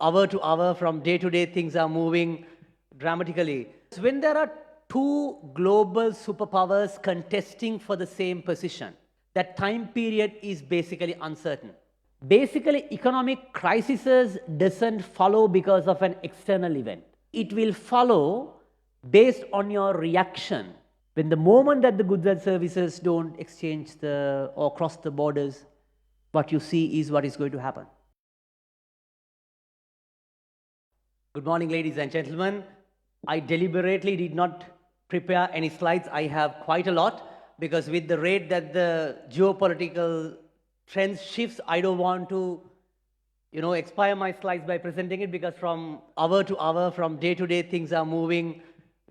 hour to hour, from day to day, things are moving dramatically. When there are two global superpowers contesting for the same position, that time period is basically uncertain. Basically, economic crises doesn't follow because of an external event. It will follow based on your reaction. When the moment that the goods and services don't exchange or cross the borders, what you see is what is going to happen. Good morning, ladies and gentlemen. I deliberately did not prepare any slides. I have quite a lot because with the rate that the geopolitical trends shifts, I don't want to expire my slides by presenting it, because from hour to hour, from day to day, things are moving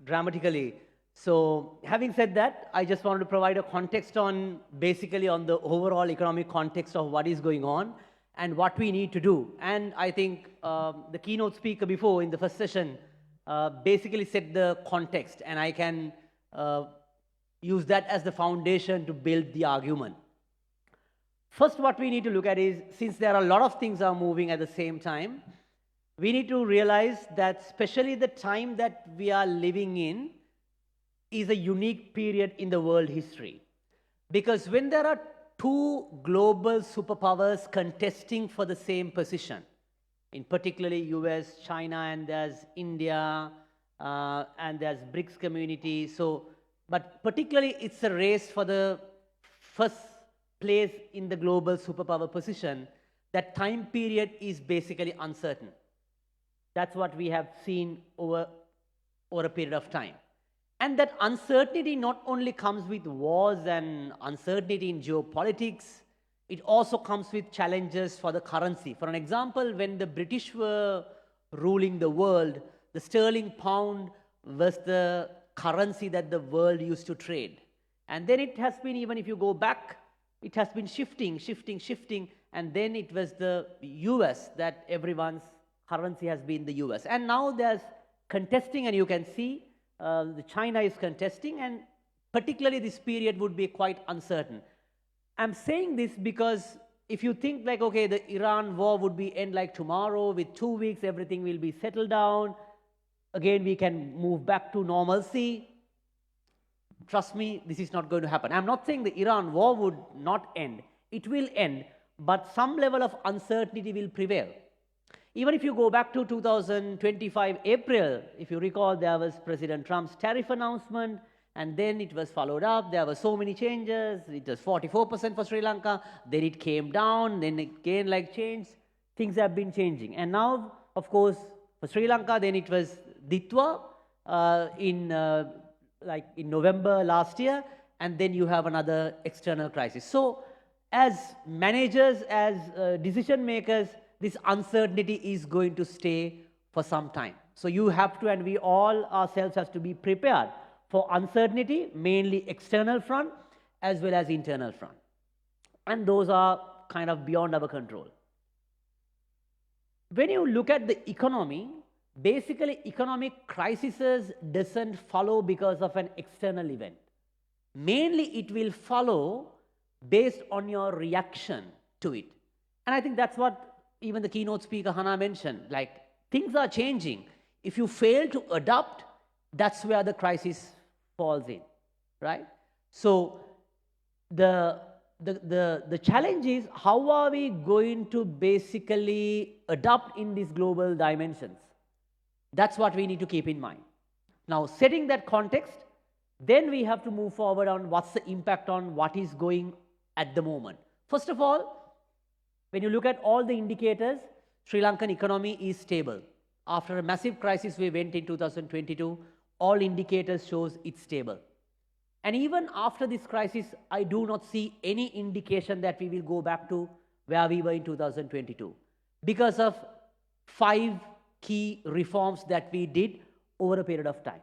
dramatically. So having said that, I just wanted to provide a context on basically on the overall economic context of what is going on and what we need to do. And I think the keynote speaker before in the first session basically set the context, and I can use that as the foundation to build the argument. First, what we need to look at is, since there are a lot of things are moving at the same time, we need to realize that especially the time that we are living in is a unique period in the world history. Because when there are two global superpowers contesting for the same position, in particularly US, China, and there's India, and there's BRICS community. But particularly it's a race for the first place in the global superpower position. That time period is basically uncertain. That's what we have seen over a period of time. And that uncertainty not only comes with wars and uncertainty in geopolitics, it also comes with challenges for the currency. For an example, when the British were ruling the world, the sterling pound was the currency that the world used to trade. And then it has been, even if you go back, it has been shifting, and then it was the US that everyone's currency has been the US. And now there's contesting, and you can see the China is contesting, and particularly this period would be quite uncertain. I'm saying this because if you think like, okay, the Iran war would be end like tomorrow, with 2 weeks everything will be settled down, again we can move back to normalcy. Trust me, this is not going to happen. I'm not saying the Iran war would not end. It will end, but some level of uncertainty will prevail. Even if you go back to 2025 April, if you recall, there was President Trump's tariff announcement, and then it was followed up. There were so many changes. It was 44% for Sri Lanka, then it came down, then again like changed. Things have been changing. And now, of course, for Sri Lanka, then it was Ditwa in November last year, and then you have another external crisis. So as managers, as decision makers, this uncertainty is going to stay for some time. So you have to, and we all ourselves have to be prepared for uncertainty, mainly external front as well as internal front. And those are kind of beyond our control. When you look at the economy, basically economic crises doesn't follow because of an external event. Mainly it will follow based on your reaction to it. And I think that's what even the keynote speaker Hannah mentioned, like things are changing. If you fail to adapt, that's where the crisis falls in, right? So the challenge is, how are we going to basically adapt in these global dimensions? That's what we need to keep in mind. Now, setting that context, then we have to move forward on what's the impact on what is going at the moment. First of all, when you look at all the indicators, Sri Lankan economy is stable. After a massive crisis we went in 2022, all indicators shows it's stable. And even after this crisis, I do not see any indication that we will go back to where we were in 2022, because of 5 key reforms that we did over a period of time.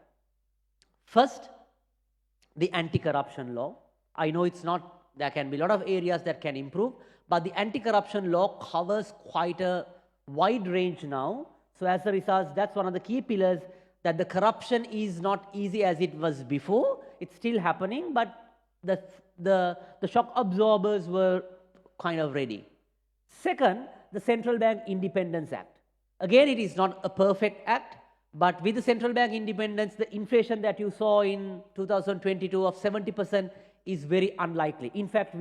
First, the anti-corruption law. I know there can be a lot of areas that can improve, but the anti-corruption law covers quite a wide range now. So as a result, that's one of the key pillars, that the corruption is not easy as it was before. It's still happening, but the shock absorbers were kind of ready. Second, the Central Bank Independence Act. Again, it is not a perfect act, but with the central bank independence, the inflation that you saw in 2022 of 70% is very unlikely. In fact,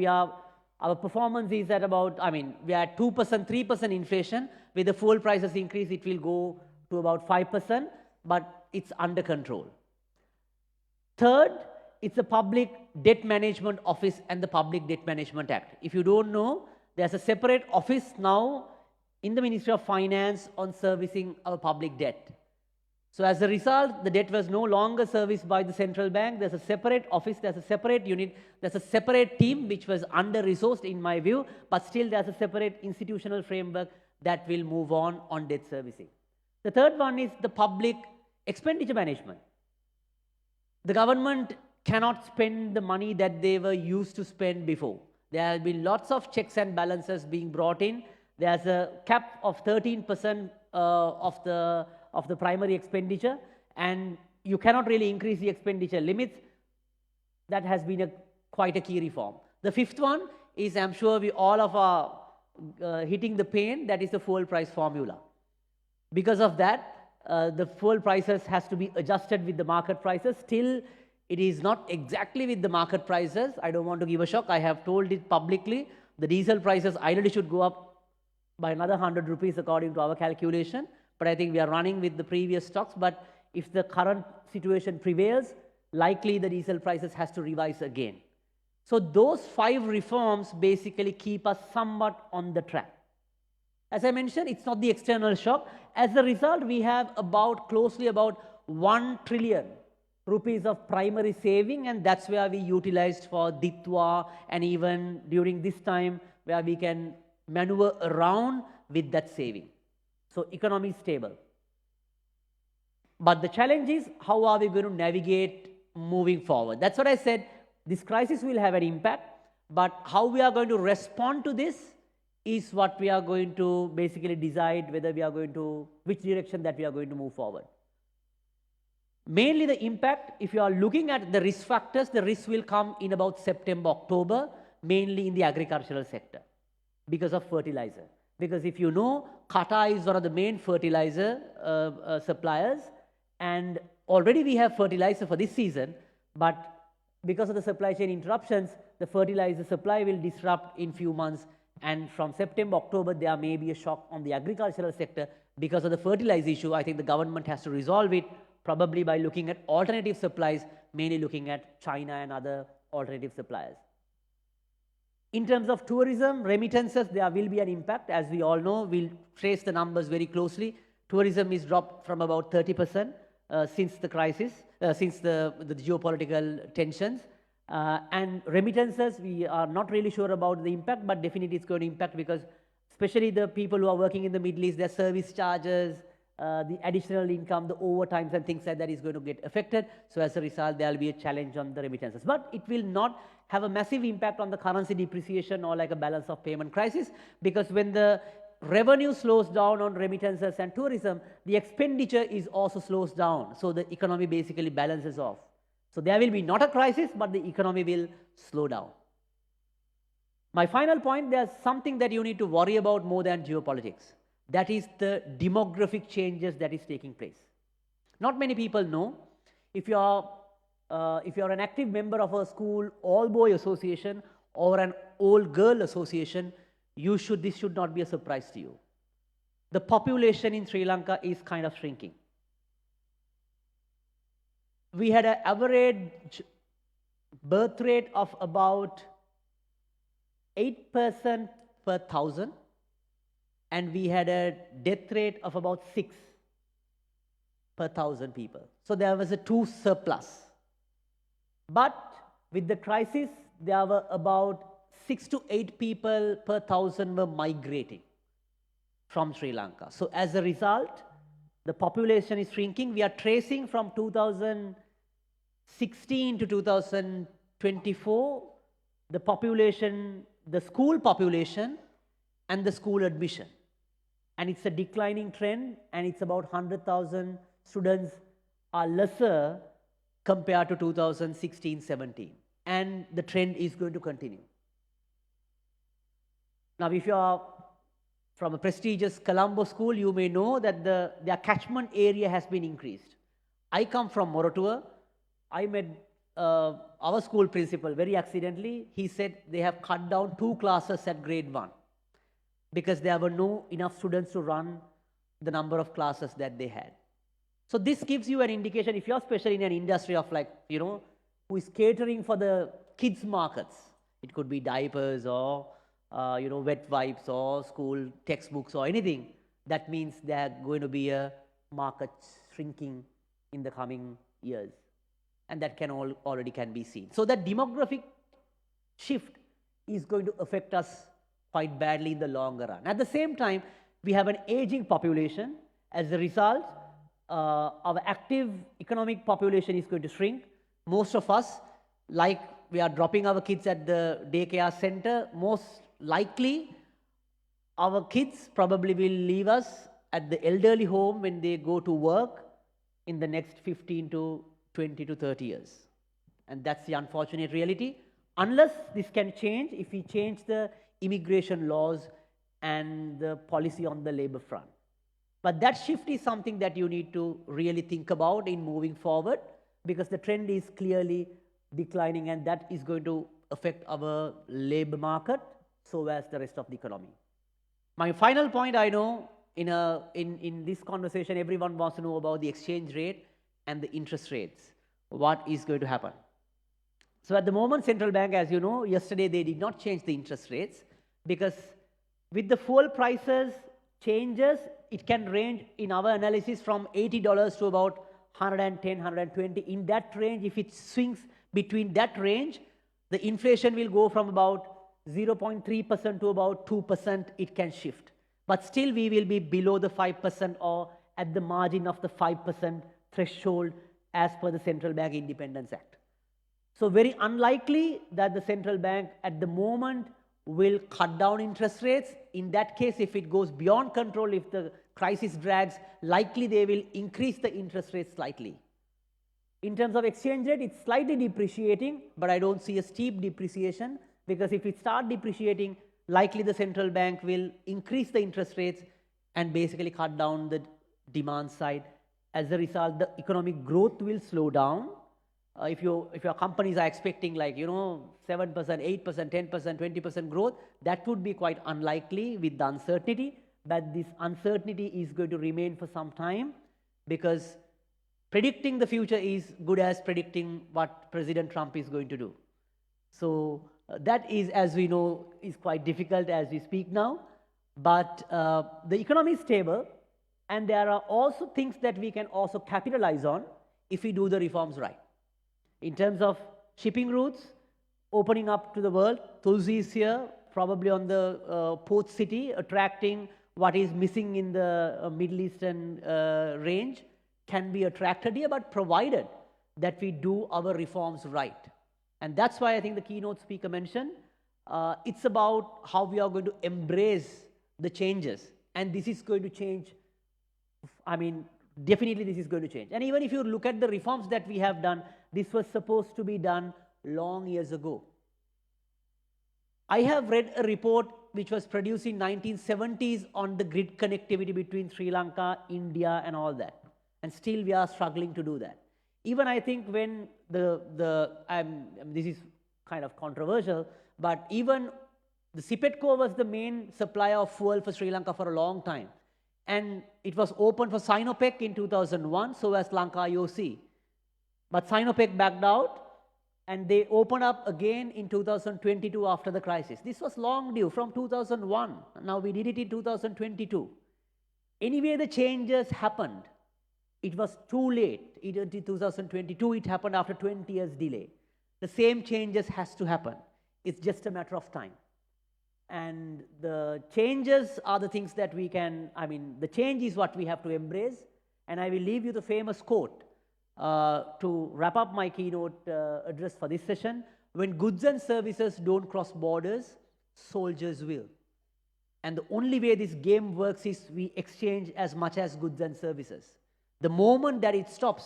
our performance is at about, we are at 2%, 3% inflation. With the fuel prices increase, it will go to about 5%, but it's under control. Third, it's the Public Debt Management Office and the Public Debt Management Act. If you don't know, there's a separate office now in the Ministry of Finance on servicing our public debt. So as a result, the debt was no longer serviced by the central bank. There's a separate office, there's a separate unit, there's a separate team which was under-resourced in my view, but still there's a separate institutional framework that will move on debt servicing. The third one is the public expenditure management. The government cannot spend the money that they were used to spend before. There have been lots of checks and balances being brought in. There's a cap of 13% of the primary expenditure, and you cannot really increase the expenditure limits. That has been quite a key reform. The fifth one is, I'm sure we all of are hitting the pain, that is the fuel price formula. Because of that, the fuel prices has to be adjusted with the market prices. Still, it is not exactly with the market prices. I don't want to give a shock. I have told it publicly. The diesel prices ideally should go up by another 100 rupees according to our calculation. But I think we are running with the previous stocks. But if the current situation prevails, likely the diesel prices has to revise again. So those 5 reforms basically keep us somewhat on the track. As I mentioned, it's not the external shock. As a result, we have closely about 1 trillion rupees of primary saving, and that's where we utilized for Ditwa, and even during this time where we can maneuver around with that saving. So economy is stable. But the challenge is, how are we going to navigate moving forward? That's what I said. This crisis will have an impact, but how we are going to respond to this is what we are going to basically decide whether we are going to, which direction that we are going to move forward. Mainly the impact, if you are looking at the risk factors, the risk will come in about September, October, mainly in the agricultural sector because of fertilizer. Because if you know, Qatar is one of the main fertilizer suppliers, and already we have fertilizer for this season, but because of the supply chain interruptions, the fertilizer supply will disrupt in few months, and from September, October, there may be a shock on the agricultural sector because of the fertilizer issue. I think the government has to resolve it probably by looking at alternative supplies, mainly looking at China and other alternative suppliers. In terms of tourism, remittances, there will be an impact. As we all know, we'll trace the numbers very closely. Tourism is dropped from about 30% since the crisis, since the geopolitical tensions. And remittances, we are not really sure about the impact, but definitely it's going to impact because especially the people who are working in the Middle East, their service charges, the additional income, the overtimes and things like that is going to get affected. So as a result, there will be a challenge on the remittances. But it will not have a massive impact on the currency depreciation or like a balance of payment crisis, because when the revenue slows down on remittances and tourism, the expenditure is also slows down. So the economy basically balances off. So there will be not a crisis, but the economy will slow down. My final point, there's something that you need to worry about more than geopolitics. That is the demographic changes that is taking place. Not many people know. If you are an active member of a school all-boy association or an all-girl association, this should not be a surprise to you. The population in Sri Lanka is kind of shrinking. We had an average birth rate of about 8% per 1,000, and we had a death rate of about 6 per 1,000 people. So there was a 2 surplus. But with the crisis, there were about 6 to 8 people per 1,000 were migrating from Sri Lanka. So as a result, the population is shrinking. We are tracing from 2016 to 2024, the population, the school population and the school admission. And it's a declining trend, and it's about 100,000 students are lesser compared to 2016-17. And the trend is going to continue. Now, if you are from a prestigious Colombo school, you may know that their catchment area has been increased. I come from Moratuwa. I met our school principal very accidentally. He said they have cut down 2 classes at grade 1 because there were no enough students to run the number of classes that they had. So this gives you an indication, if you're especially in an industry of like, who is catering for the kids markets. It could be diapers or, wet wipes or school textbooks or anything. That means there's going to be a market shrinking in the coming years. And that already can be seen. So that demographic shift is going to affect us quite badly in the longer run. At the same time, we have an aging population. As a result, our active economic population is going to shrink. Most of us, like we are dropping our kids at the daycare center, most likely our kids probably will leave us at the elderly home when they go to work in the next 15 to 20 to 30 years. And that's the unfortunate reality. Unless this can change, if we change the immigration laws and the policy on the labor front. But that shift is something that you need to really think about in moving forward, because the trend is clearly declining, and that is going to affect our labor market, so as the rest of the economy. My final point, I know in this conversation everyone wants to know about the exchange rate and the interest rates. What is going to happen? So at the moment, central bank, as you know, yesterday they did not change the interest rates, because with the fuel prices changes, it can range in our analysis from $80 to about 110, 120. In that range, if it swings between that range, the inflation will go from about 0.3% to about 2%, it can shift. But still we will be below the 5% or at the margin of the 5% threshold as per the Central Bank Independence Act. So very unlikely that the central bank at the moment will cut down interest rates. In that case, if it goes beyond control, if the crisis drags, likely they will increase the interest rates slightly. In terms of exchange rate, it's slightly depreciating, but I don't see a steep depreciation, because if it starts depreciating, likely the central bank will increase the interest rates and basically cut down the demand side. As a result, the economic growth will slow down. If your companies are expecting 7%, 8%, 10%, 20% growth, that would be quite unlikely with the uncertainty. But this uncertainty is going to remain for some time, because predicting the future is good as predicting what President Trump is going to do. So that is, as we know, is quite difficult as we speak now. But the economy is stable, and there are also things that we can also capitalize on if we do the reforms right. In terms of shipping routes, opening up to the world, Tulsi is here, probably on the port city, attracting what is missing in the Middle Eastern range, can be attracted here, but provided that we do our reforms right. And that's why I think the keynote speaker mentioned, it's about how we are going to embrace the changes. And this is going to change. I mean, definitely this is going to change. And even if you look at the reforms that we have done, this was supposed to be done long years ago. I have read a report which was produced in 1970s on the grid connectivity between Sri Lanka, India, and all that. And still we are struggling to do that. Even I think when this is kind of controversial, but even the Sipetco was the main supplier of fuel for Sri Lanka for a long time. And it was open for Sinopec in 2001, so was Lanka IOC. But Sinopec backed out, and they opened up again in 2022 after the crisis. This was long due from 2001. Now we did it in 2022. Anyway, the changes happened. It was too late. In 2022, it happened after 20 years delay. The same changes has to happen. It's just a matter of time. And the changes are the things that we can, the change is what we have to embrace. And I will leave you the famous quote to wrap up my keynote address for this session. When goods and services don't cross borders, soldiers will. And the only way this game works is we exchange as much as goods and services. The moment that it stops,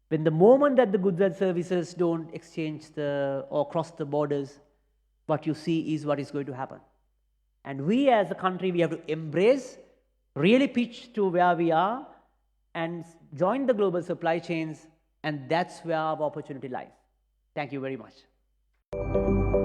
when the moment that the goods and services don't exchange or cross the borders, what you see is what is going to happen. And we as a country, we have to embrace, really pitch to where we are and join the global supply chains, and that's where our opportunity lies. Thank you very much.